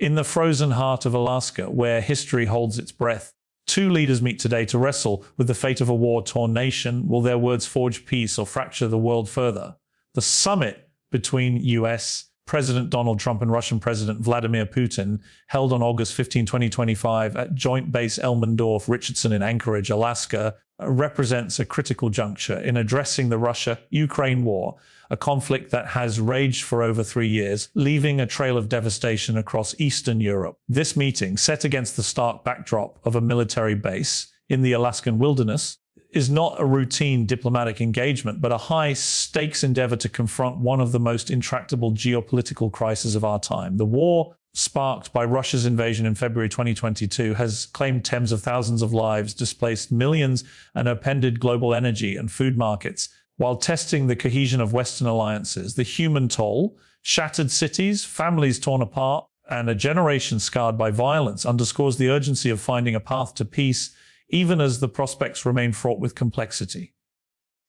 In the frozen heart of Alaska, where history holds its breath, two leaders meet today to wrestle with the fate of a war-torn nation. Will their words forge peace or fracture the world further? The summit between U.S. President Donald Trump and Russian President Vladimir Putin, held on August 15, 2025 at Joint Base Elmendorf-Richardson in Anchorage, Alaska, represents a critical juncture in addressing the Russia-Ukraine war, a conflict that has raged for over 3 years, leaving a trail of devastation across Eastern Europe. This meeting, set against the stark backdrop of a military base in the Alaskan wilderness, is not a routine diplomatic engagement, but a high-stakes endeavor to confront one of the most intractable geopolitical crises of our time. The war, sparked by Russia's invasion in February 2022, has claimed tens of thousands of lives, displaced millions, and upended global energy and food markets. While testing the cohesion of Western alliances, the human toll, shattered cities, families torn apart, and a generation scarred by violence underscores the urgency of finding a path to peace, even as the prospects remain fraught with complexity.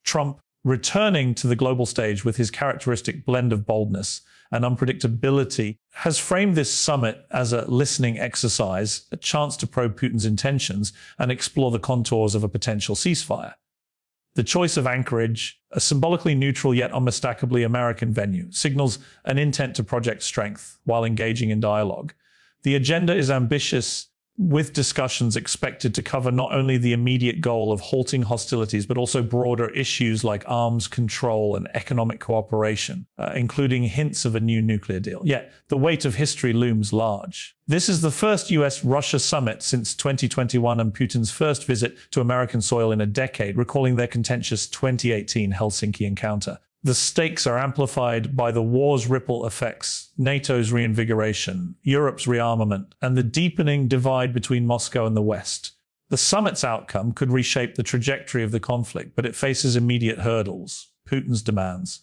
Trump, returning to the global stage with his characteristic blend of boldness and unpredictability, has framed this summit as a listening exercise, a chance to probe Putin's intentions and explore the contours of a potential ceasefire. The choice of Anchorage, a symbolically neutral yet unmistakably American venue, signals an intent to project strength while engaging in dialogue. The agenda is ambitious, with discussions expected to cover not only the immediate goal of halting hostilities, but also broader issues like arms control and economic cooperation, including hints of a new nuclear deal. Yet, the weight of history looms large. This is the first US-Russia summit since 2021 and Putin's first visit to American soil in a decade, recalling their contentious 2018 Helsinki encounter. The stakes are amplified by the war's ripple effects, NATO's reinvigoration, Europe's rearmament, and the deepening divide between Moscow and the West. The summit's outcome could reshape the trajectory of the conflict, but it faces immediate hurdles. Putin's demands,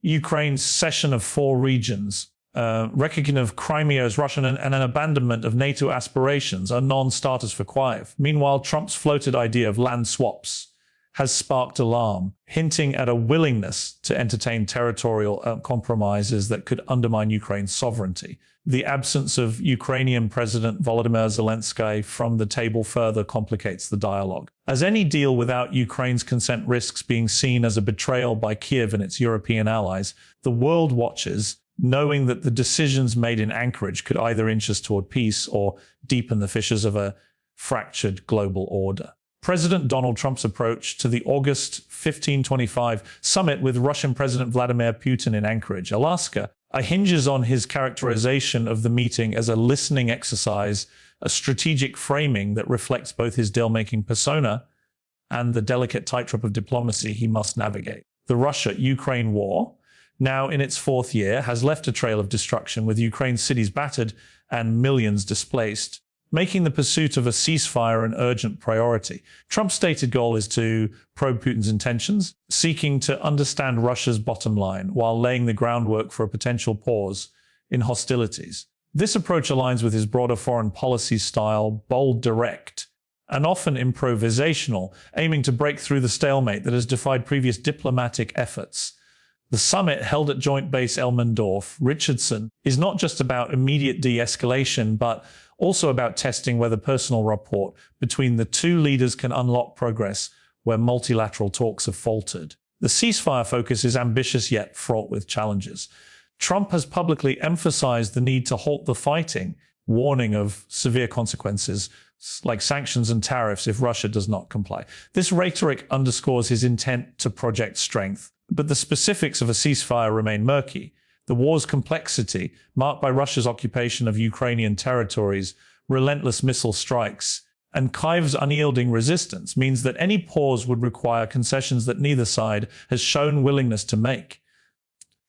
Ukraine's cession of 4 regions, recognition of Crimea as Russian, and an abandonment of NATO aspirations are non-starters for Kyiv. Meanwhile, Trump's floated idea of land swaps has sparked alarm, hinting at a willingness to entertain territorial compromises that could undermine Ukraine's sovereignty. The absence of Ukrainian President Volodymyr Zelensky from the table further complicates the dialogue, as any deal without Ukraine's consent risks being seen as a betrayal by Kyiv and its European allies. The world watches, knowing that the decisions made in Anchorage could either inch us toward peace or deepen the fissures of a fractured global order. President Donald Trump's approach to the August 15, 2025 summit with Russian President Vladimir Putin in Anchorage, Alaska, hinges on his characterization of the meeting as a listening exercise, a strategic framing that reflects both his deal-making persona and the delicate tightrope of diplomacy he must navigate. The Russia-Ukraine war, now in its 4th year, has left a trail of destruction, with Ukraine's cities battered and millions displaced, making the pursuit of a ceasefire an urgent priority. Trump's stated goal is to probe Putin's intentions, seeking to understand Russia's bottom line while laying the groundwork for a potential pause in hostilities. This approach aligns with his broader foreign policy style, bold, direct, and often improvisational, aiming to break through the stalemate that has defied previous diplomatic efforts. The summit, held at Joint Base Elmendorf-Richardson, is not just about immediate de-escalation, but also about testing whether personal rapport between the two leaders can unlock progress where multilateral talks have faltered. The ceasefire focus is ambitious yet fraught with challenges. Trump has publicly emphasized the need to halt the fighting, warning of severe consequences like sanctions and tariffs if Russia does not comply. This rhetoric underscores his intent to project strength, but the specifics of a ceasefire remain murky. The war's complexity, marked by Russia's occupation of Ukrainian territories, relentless missile strikes, and Kyiv's unyielding resistance, means that any pause would require concessions that neither side has shown willingness to make.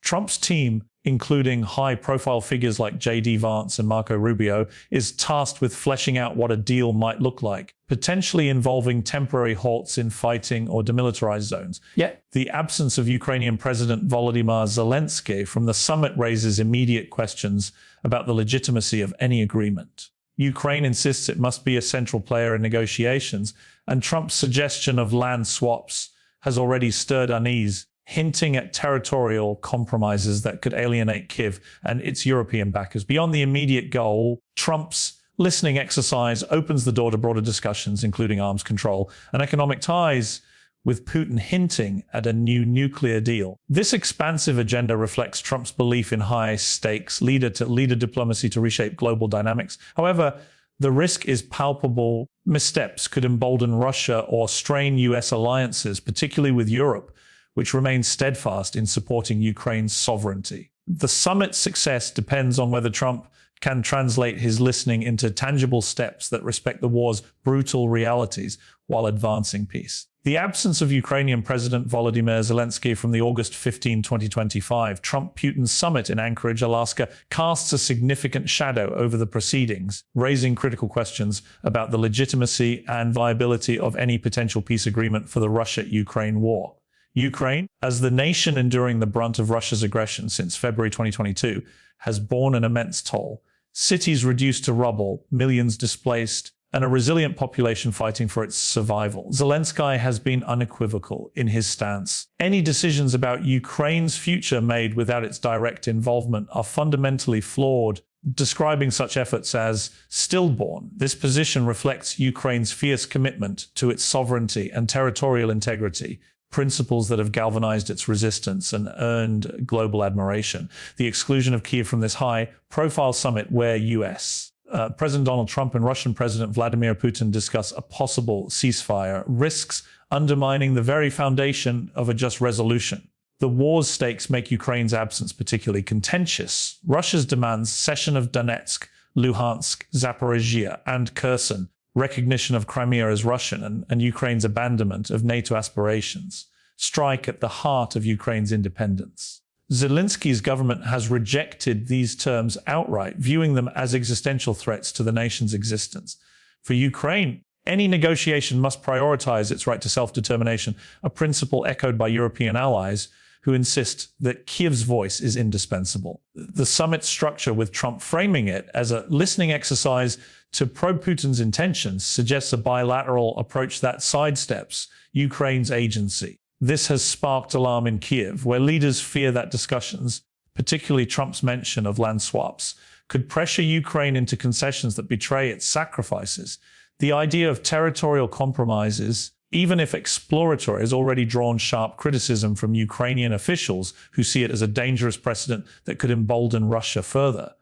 Trump's team, including high-profile figures like J.D. Vance and Marco Rubio, is tasked with fleshing out what a deal might look like, potentially involving temporary halts in fighting or demilitarized zones. Yet, the absence of Ukrainian President Volodymyr Zelensky from the summit raises immediate questions about the legitimacy of any agreement. Ukraine insists it must be a central player in negotiations, and Trump's suggestion of land swaps has already stirred unease. hinting at territorial compromises that could alienate Kyiv and its European backers. Beyond the immediate goal, Trump's listening exercise opens the door to broader discussions, including arms control and economic ties, with Putin hinting at a new nuclear deal. This expansive agenda reflects Trump's belief in high-stakes leader-to-leader diplomacy to reshape global dynamics. However, the risk is palpable. Missteps could embolden Russia or strain U.S. alliances, particularly with Europe, which remains steadfast in supporting Ukraine's sovereignty. The summit's success depends on whether Trump can translate his listening into tangible steps that respect the war's brutal realities while advancing peace. The absence of Ukrainian President Volodymyr Zelensky from the August 15, 2025 Trump-Putin summit in Anchorage, Alaska, casts a significant shadow over the proceedings, raising critical questions about the legitimacy and viability of any potential peace agreement for the Russia-Ukraine war. Ukraine, as the nation enduring the brunt of Russia's aggression since February 2022, has borne an immense toll. Cities reduced to rubble, millions displaced, and a resilient population fighting for its survival. Zelensky has been unequivocal in his stance. Any decisions about Ukraine's future made without its direct involvement are fundamentally flawed, describing such efforts as stillborn. This position reflects Ukraine's fierce commitment to its sovereignty and territorial integrity, principles that have galvanized its resistance and earned global admiration. The exclusion of Kyiv from this high-profile summit where U.S. President Donald Trump and Russian President Vladimir Putin discuss a possible ceasefire risks undermining the very foundation of a just resolution. The war's stakes make Ukraine's absence particularly contentious. Russia's demands cession of Donetsk, Luhansk, Zaporizhia, and Kherson, recognition of Crimea as Russian, and Ukraine's abandonment of NATO aspirations strike at the heart of Ukraine's independence. Zelensky's government has rejected these terms outright, viewing them as existential threats to the nation's existence. For Ukraine, any negotiation must prioritize its right to self-determination, a principle echoed by European allies who insist that Kyiv's voice is indispensable. The summit's structure, with Trump framing it as a listening exercise to probe Putin's intentions, suggests a bilateral approach that sidesteps Ukraine's agency. This has sparked alarm in Kyiv, where leaders fear that discussions, particularly Trump's mention of land swaps, could pressure Ukraine into concessions that betray its sacrifices. The idea of territorial compromises, even if exploratory, has already drawn sharp criticism from Ukrainian officials who see it as a dangerous precedent that could embolden Russia further.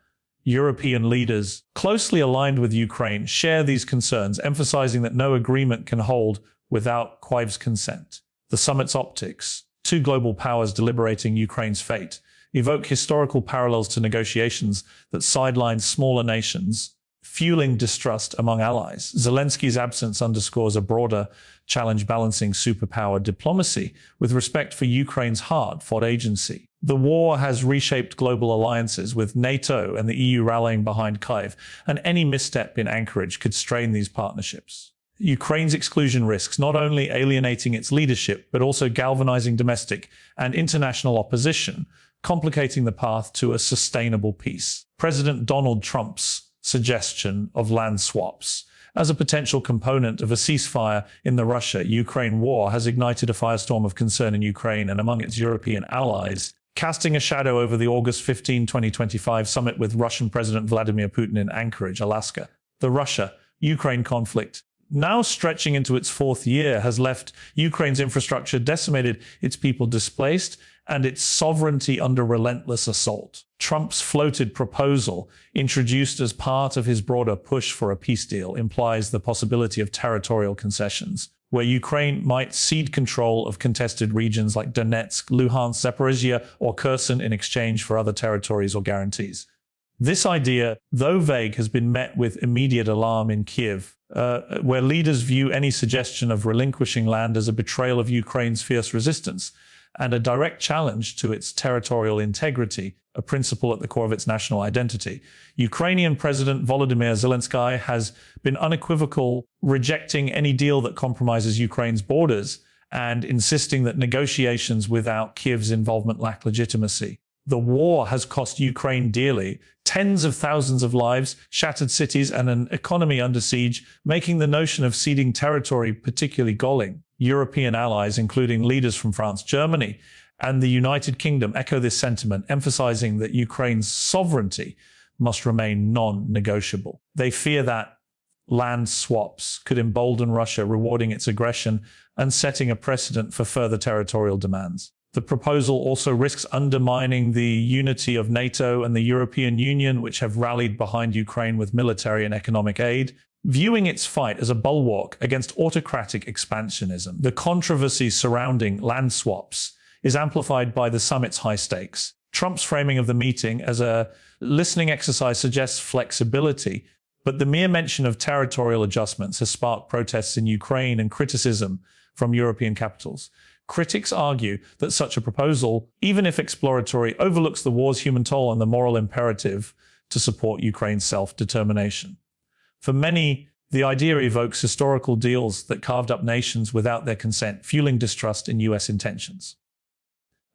European leaders closely aligned with Ukraine share these concerns, emphasizing that no agreement can hold without Kyiv's consent. The summit's optics, two global powers deliberating Ukraine's fate, evoke historical parallels to negotiations that sideline smaller nations, fueling distrust among allies. Zelensky's absence underscores a broader challenge balancing superpower diplomacy with respect for Ukraine's hard-fought agency. The war has reshaped global alliances, with NATO and the EU rallying behind Kyiv, and any misstep in Anchorage could strain these partnerships. Ukraine's exclusion risks not only alienating its leadership, but also galvanizing domestic and international opposition, complicating the path to a sustainable peace. President Donald Trump's suggestion of land swaps as a potential component of a ceasefire in the Russia-Ukraine war has ignited a firestorm of concern in Ukraine and among its European allies, casting a shadow over the August 15, 2025 summit with Russian President Vladimir Putin in Anchorage, Alaska. The Russia-Ukraine conflict, now stretching into its fourth year, has left Ukraine's infrastructure decimated, its people displaced, and its sovereignty under relentless assault. Trump's floated proposal, introduced as part of his broader push for a peace deal, implies the possibility of territorial concessions, where Ukraine might cede control of contested regions like Donetsk, Luhansk, Zaporizhia, or Kherson in exchange for other territories or guarantees. This idea, though vague, has been met with immediate alarm in Kyiv, where leaders view any suggestion of relinquishing land as a betrayal of Ukraine's fierce resistance and a direct challenge to its territorial integrity, a principle at the core of its national identity. Ukrainian President Volodymyr Zelensky has been unequivocal, rejecting any deal that compromises Ukraine's borders and insisting that negotiations without Kyiv's involvement lack legitimacy. The war has cost Ukraine dearly, tens of thousands of lives, shattered cities, and an economy under siege, making the notion of ceding territory particularly galling. European allies, including leaders from France, Germany, and the United Kingdom echo this sentiment, emphasizing that Ukraine's sovereignty must remain non-negotiable. They fear that land swaps could embolden Russia, rewarding its aggression and setting a precedent for further territorial demands. The proposal also risks undermining the unity of NATO and the European Union, which have rallied behind Ukraine with military and economic aid, viewing its fight as a bulwark against autocratic expansionism. The controversy surrounding land swaps is amplified by the summit's high stakes. Trump's framing of the meeting as a listening exercise suggests flexibility, but the mere mention of territorial adjustments has sparked protests in Ukraine and criticism from European capitals. Critics argue that such a proposal, even if exploratory, overlooks the war's human toll and the moral imperative to support Ukraine's self-determination. For many, the idea evokes historical deals that carved up nations without their consent, fueling distrust in US intentions.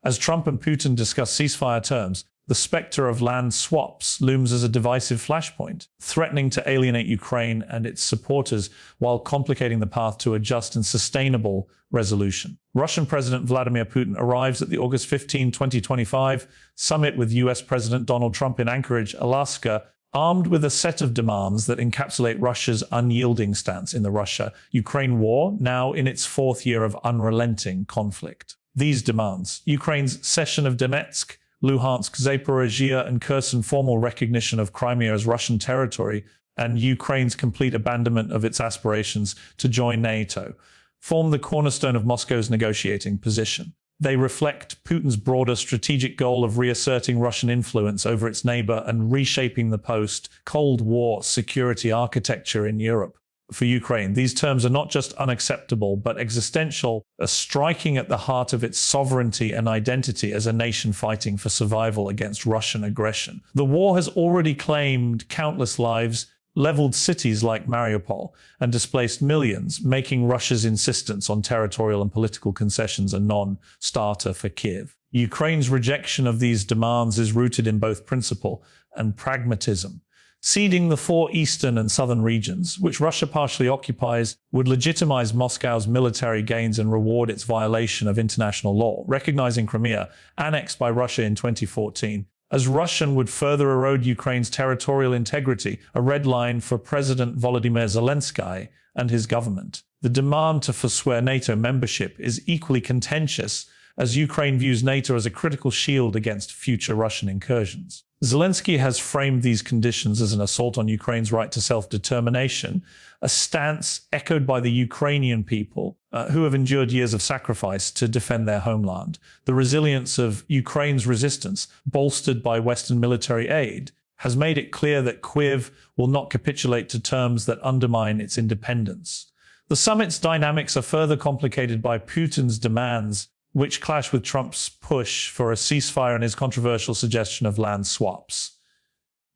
As Trump and Putin discuss ceasefire terms, the specter of land swaps looms as a divisive flashpoint, threatening to alienate Ukraine and its supporters while complicating the path to a just and sustainable resolution. Russian President Vladimir Putin arrives at the August 15, 2025 summit with US President Donald Trump in Anchorage, Alaska, armed with a set of demands that encapsulate Russia's unyielding stance in the Russia-Ukraine war, now in its fourth year of unrelenting conflict. These demands: Ukraine's cession of Donetsk, Luhansk, Zaporizhzhia, and Kherson, formal recognition of Crimea as Russian territory, and Ukraine's complete abandonment of its aspirations to join NATO, form the cornerstone of Moscow's negotiating position. They reflect Putin's broader strategic goal of reasserting Russian influence over its neighbor and reshaping the post-Cold War security architecture in Europe. For Ukraine, these terms are not just unacceptable, but existential, striking at the heart of its sovereignty and identity as a nation fighting for survival against Russian aggression. The war has already claimed countless lives, leveled cities like Mariupol, and displaced millions, making Russia's insistence on territorial and political concessions a non-starter for Kiev. Ukraine's rejection of these demands is rooted in both principle and pragmatism. Ceding the four eastern and southern regions, which Russia partially occupies, would legitimize Moscow's military gains and reward its violation of international law. Recognizing Crimea, annexed by Russia in 2014, as Russian would further erode Ukraine's territorial integrity, a red line for President Volodymyr Zelensky and his government. The demand to forswear NATO membership is equally contentious, as Ukraine views NATO as a critical shield against future Russian incursions. Zelensky has framed these conditions as an assault on Ukraine's right to self-determination, a stance echoed by the Ukrainian people, who have endured years of sacrifice to defend their homeland. The resilience of Ukraine's resistance, bolstered by Western military aid, has made it clear that Kyiv will not capitulate to terms that undermine its independence. The summit's dynamics are further complicated by Putin's demands, which clash with Trump's push for a ceasefire and his controversial suggestion of land swaps.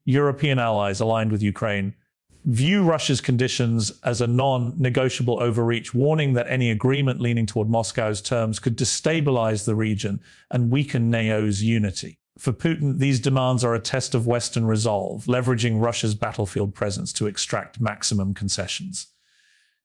European allies aligned with Ukraine view Russia's conditions as a non-negotiable overreach, warning that any agreement leaning toward Moscow's terms could destabilize the region and weaken NATO's unity. For Putin, these demands are a test of Western resolve, leveraging Russia's battlefield presence to extract maximum concessions.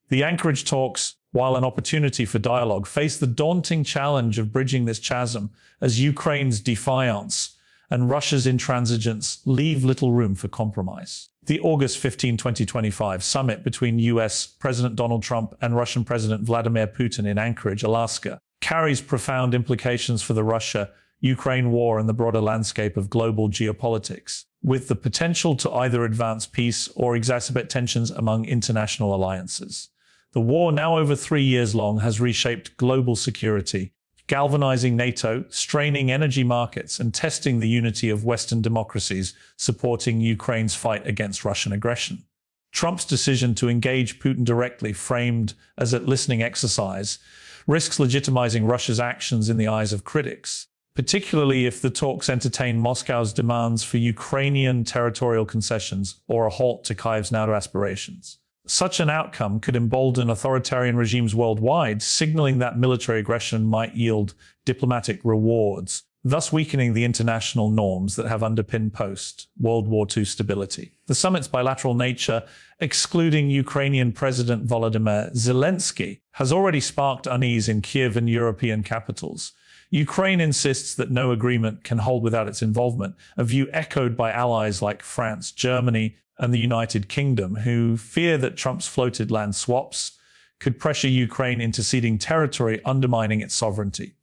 The Anchorage talks, while an opportunity for dialogue, face the daunting challenge of bridging this chasm, as Ukraine's defiance and Russia's intransigence leave little room for compromise. The August 15, 2025 summit between US President Donald Trump and Russian President Vladimir Putin in Anchorage, Alaska, carries profound implications for the Russia-Ukraine war and the broader landscape of global geopolitics, with the potential to either advance peace or exacerbate tensions among international alliances. The war, now over 3 years long, has reshaped global security, galvanizing NATO, straining energy markets, and testing the unity of Western democracies, supporting Ukraine's fight against Russian aggression. Trump's decision to engage Putin directly, framed as a listening exercise, risks legitimizing Russia's actions in the eyes of critics, particularly if the talks entertain Moscow's demands for Ukrainian territorial concessions or a halt to Kyiv's NATO aspirations. Such an outcome could embolden authoritarian regimes worldwide, signaling that military aggression might yield diplomatic rewards, thus weakening the international norms that have underpinned post-World War II stability. The summit's bilateral nature, excluding Ukrainian President Volodymyr Zelensky, has already sparked unease in Kiev and European capitals. Ukraine insists that no agreement can hold without its involvement, a view echoed by allies like France, Germany, and the United Kingdom, who fear that Trump's floated land swaps could pressure Ukraine into ceding territory, undermining its sovereignty.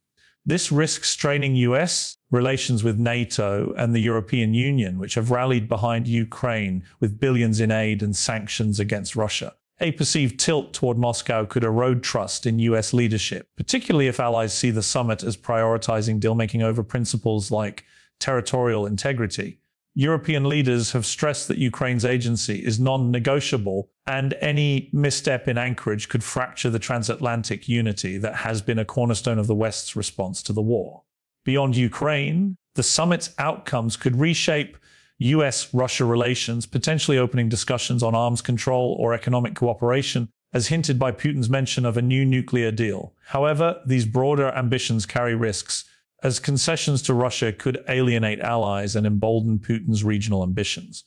This risks straining US relations with NATO and the European Union, which have rallied behind Ukraine with billions in aid and sanctions against Russia. A perceived tilt toward Moscow could erode trust in US leadership, particularly if allies see the summit as prioritizing deal-making over principles like territorial integrity. European leaders have stressed that Ukraine's agency is non-negotiable, and any misstep in Anchorage could fracture the transatlantic unity that has been a cornerstone of the West's response to the war. Beyond Ukraine, the summit's outcomes could reshape US-Russia relations, potentially opening discussions on arms control or economic cooperation, as hinted by Putin's mention of a new nuclear deal. However, these broader ambitions carry risks, as concessions to Russia could alienate allies and embolden Putin's regional ambitions.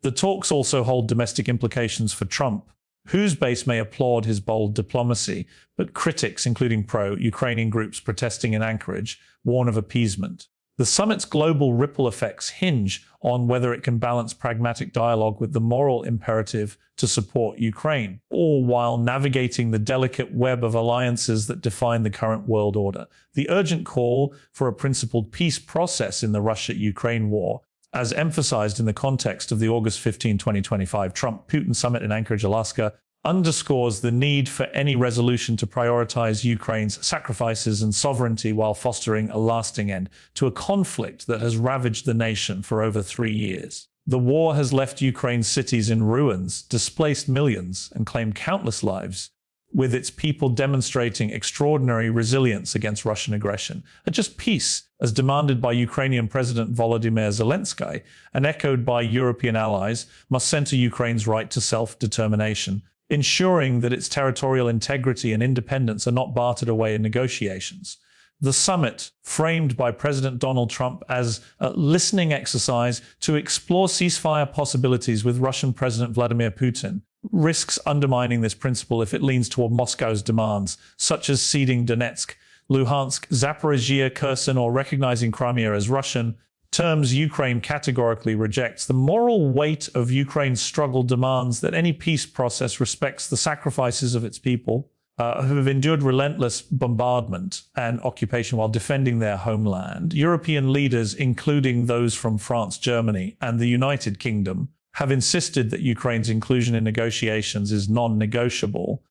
The talks also hold domestic implications for Trump, whose base may applaud his bold diplomacy, but critics, including pro-Ukrainian groups protesting in Anchorage, warn of appeasement. The summit's global ripple effects hinge on whether it can balance pragmatic dialogue with the moral imperative to support Ukraine, all while navigating the delicate web of alliances that define the current world order. The urgent call for a principled peace process in the Russia-Ukraine war, as emphasized in the context of the August 15, 2025 Trump-Putin summit in Anchorage, Alaska, underscores the need for any resolution to prioritize Ukraine's sacrifices and sovereignty while fostering a lasting end to a conflict that has ravaged the nation for over 3 years. The war has left Ukraine's cities in ruins, displaced millions, and claimed countless lives, with its people demonstrating extraordinary resilience against Russian aggression. A just peace, as demanded by Ukrainian President Volodymyr Zelensky and echoed by European allies, must center Ukraine's right to self-determination, ensuring that its territorial integrity and independence are not bartered away in negotiations. The summit, framed by President Donald Trump as a listening exercise to explore ceasefire possibilities with Russian President Vladimir Putin, risks undermining this principle if it leans toward Moscow's demands, such as ceding Donetsk, Luhansk, Zaporizhia, Kherson, or recognizing Crimea as Russian. Terms Ukraine categorically rejects. The moral weight of Ukraine's struggle demands that any peace process respects the sacrifices of its people, who have endured relentless bombardment and occupation while defending their homeland. European leaders, including those from France, Germany, and the United Kingdom, have insisted that Ukraine's inclusion in negotiations is non-negotiable,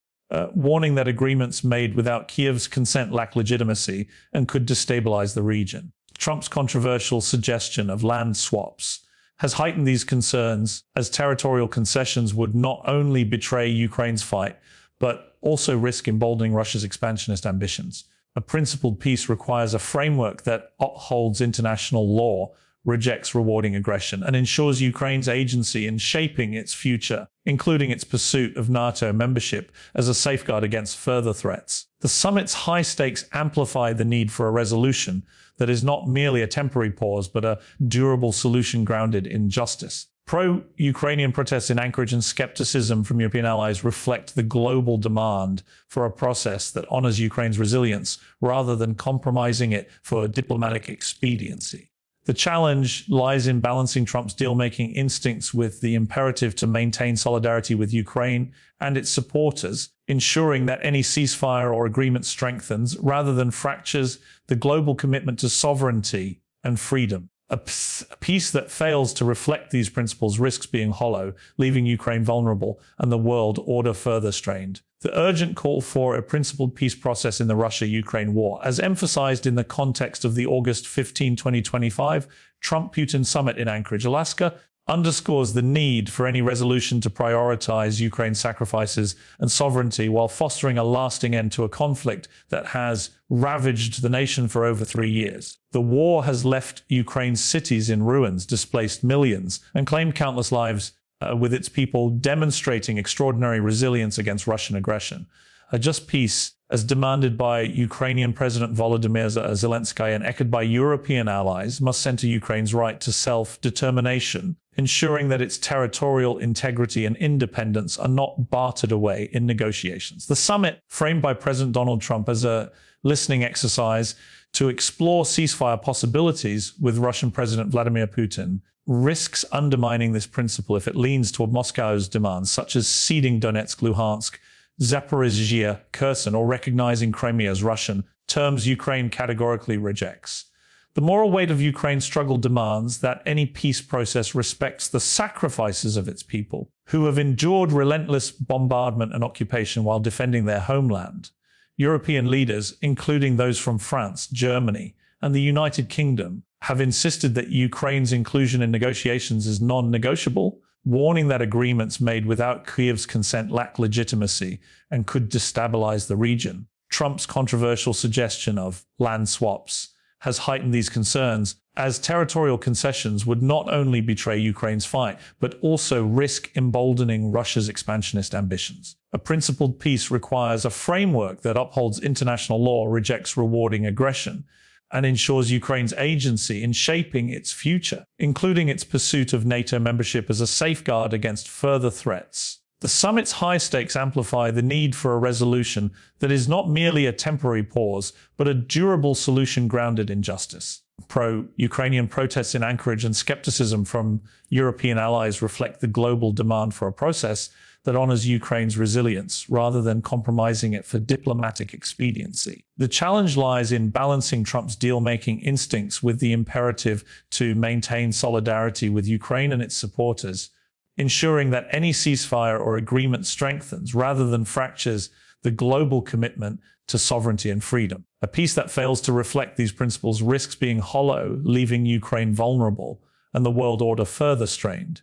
warning that agreements made without Kiev's consent lack legitimacy and could destabilize the region. Trump's controversial suggestion of land swaps has heightened these concerns, as territorial concessions would not only betray Ukraine's fight, but also risk emboldening Russia's expansionist ambitions. A principled peace requires a framework that upholds international law, rejects rewarding aggression, and ensures Ukraine's agency in shaping its future, including its pursuit of NATO membership as a safeguard against further threats. The summit's high stakes amplify the need for a resolution that is not merely a temporary pause, but a durable solution grounded in justice. Pro-Ukrainian protests in Anchorage and skepticism from European allies reflect the global demand for a process that honors Ukraine's resilience rather than compromising it for diplomatic expediency. The challenge lies in balancing Trump's deal-making instincts with the imperative to maintain solidarity with Ukraine and its supporters, ensuring that any ceasefire or agreement strengthens rather than fractures the global commitment to sovereignty and freedom. A peace that fails to reflect these principles risks being hollow, leaving Ukraine vulnerable and the world order further strained. The urgent call for a principled peace process in the Russia-Ukraine war, as emphasized in the context of the August 15, 2025 Trump-Putin summit in Anchorage, Alaska, underscores the need for any resolution to prioritize Ukraine's sacrifices and sovereignty while fostering a lasting end to a conflict that has ravaged the nation for over 3 years. The war has left Ukraine's cities in ruins, displaced millions, and claimed countless lives, with its people demonstrating extraordinary resilience against Russian aggression. A just peace, as demanded by Ukrainian President Volodymyr Zelensky and echoed by European allies, must center Ukraine's right to self-determination, ensuring that its territorial integrity and independence are not bartered away in negotiations. The summit, framed by President Donald Trump as a listening exercise To explore ceasefire possibilities with Russian President Vladimir Putin risks undermining this principle if it leans toward Moscow's demands, such as ceding Donetsk, Luhansk, Zaporizhzhia, Kherson, or recognizing Crimea as Russian, terms Ukraine categorically rejects. The moral weight of Ukraine's struggle demands that any peace process respects the sacrifices of its people, who have endured relentless bombardment and occupation while defending their homeland. European leaders, including those from France, Germany, and the United Kingdom, have insisted that Ukraine's inclusion in negotiations is non-negotiable, warning that agreements made without Kyiv's consent lack legitimacy and could destabilize the region. Trump's controversial suggestion of land swaps has heightened these concerns, as territorial concessions would not only betray Ukraine's fight, but also risk emboldening Russia's expansionist ambitions. A principled peace requires a framework that upholds international law, rejects rewarding aggression, and ensures Ukraine's agency in shaping its future, including its pursuit of NATO membership as a safeguard against further threats. The summit's high stakes amplify the need for a resolution that is not merely a temporary pause, but a durable solution grounded in justice. Pro-Ukrainian protests in Anchorage and skepticism from European allies reflect the global demand for a process that honors Ukraine's resilience rather than compromising it for diplomatic expediency. The challenge lies in balancing Trump's deal-making instincts with the imperative to maintain solidarity with Ukraine and its supporters, ensuring that any ceasefire or agreement strengthens rather than fractures the global commitment to sovereignty and freedom. A peace that fails to reflect these principles risks being hollow, leaving Ukraine vulnerable and the world order further strained.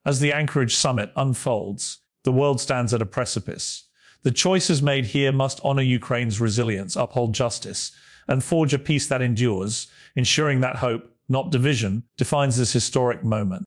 As the Anchorage summit unfolds, the world stands at a precipice. The choices made here must honor Ukraine's resilience, uphold justice, and forge a peace that endures, ensuring that hope, not division, defines this historic moment.